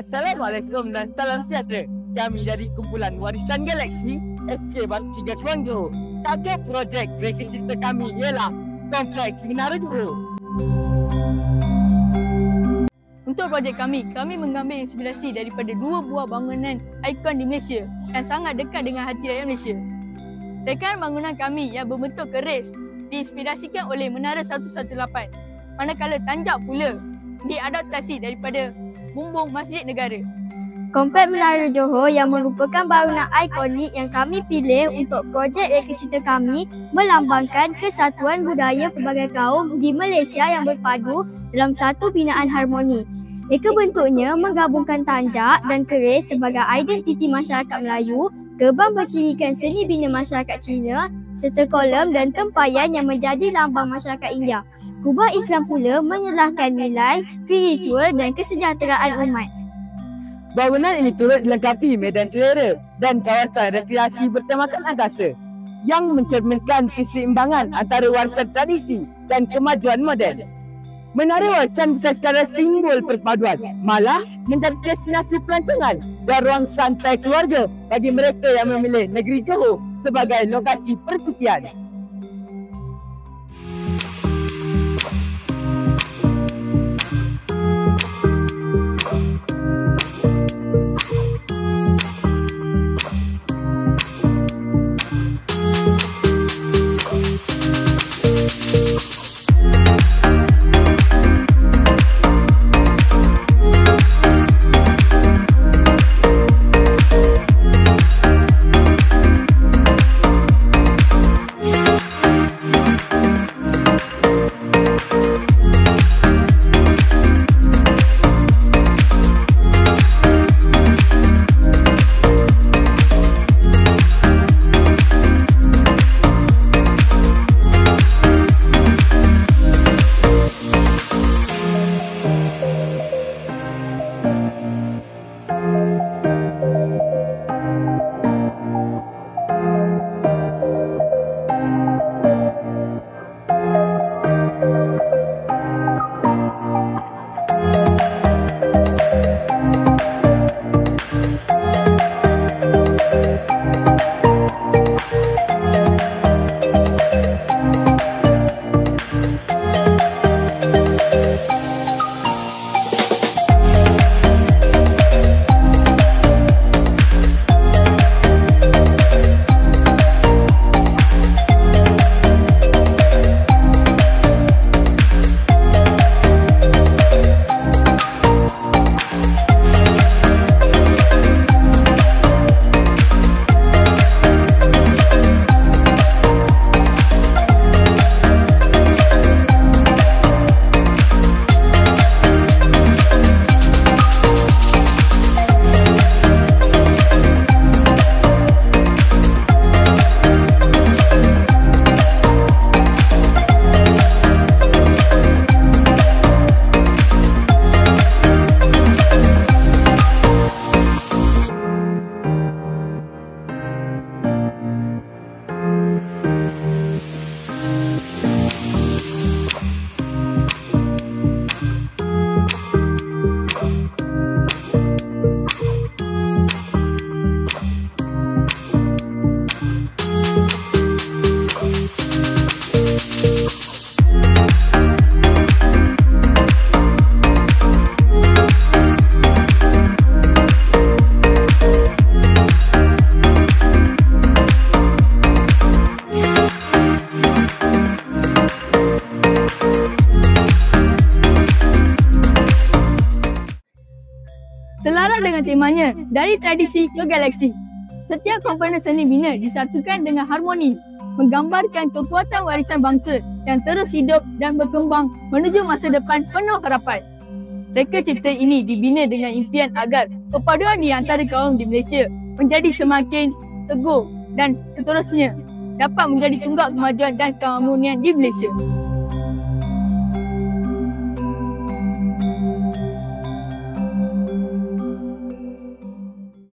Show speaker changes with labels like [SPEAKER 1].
[SPEAKER 1] Assalamualaikum dan salam sejahtera. Kami dari kumpulan Warisan Galaksi SK Batu 3 Keluang Johor. Target projek reka cipta kami ialah Kompleks Menara Johor.
[SPEAKER 2] Untuk projek kami mengambil inspirasi daripada dua buah bangunan ikon di Malaysia yang sangat dekat dengan hati rakyat Malaysia. Rekaan bangunan kami yang berbentuk keris diinspirasikan oleh Menara 118, manakala tanjak pula diadaptasi daripada bumbung Masjid Negara.
[SPEAKER 3] Kompleks Menara Johor yang merupakan bangunan ikonik yang kami pilih untuk projek reka cipta kami melambangkan kesatuan budaya pelbagai kaum di Malaysia yang berpadu dalam satu binaan harmoni. Reka bentuknya menggabungkan tanjak dan keris sebagai identiti masyarakat Melayu, gerbang bercirikan seni bina masyarakat Cina serta kolom dan tempayan yang menjadi lambang masyarakat India. Kubah Islam pula menyerahkan nilai spiritual dan kesejahteraan umat.
[SPEAKER 1] Bangunan ini turut dilengkapi medan selera dan kawasan rekreasi bertemakan angkasa yang mencerminkan keseimbangan antara warisan tradisi dan kemajuan moden. Menara warisan bukan sekadar simbol perpaduan, malah menjadi destinasi pelancongan dan ruang santai keluarga bagi mereka yang memilih negeri Johor sebagai lokasi percutian.
[SPEAKER 2] Selaras dengan temanya, dari tradisi ke galaksi. Setiap komponen seni bina disatukan dengan harmoni, menggambarkan kekuatan warisan bangsa yang terus hidup dan berkembang menuju masa depan penuh harapan. Reka cipta ini dibina dengan impian agar perpaduan di antara kaum di Malaysia menjadi semakin teguh dan seterusnya dapat menjadi tunggak kemajuan dan keharmonian di Malaysia.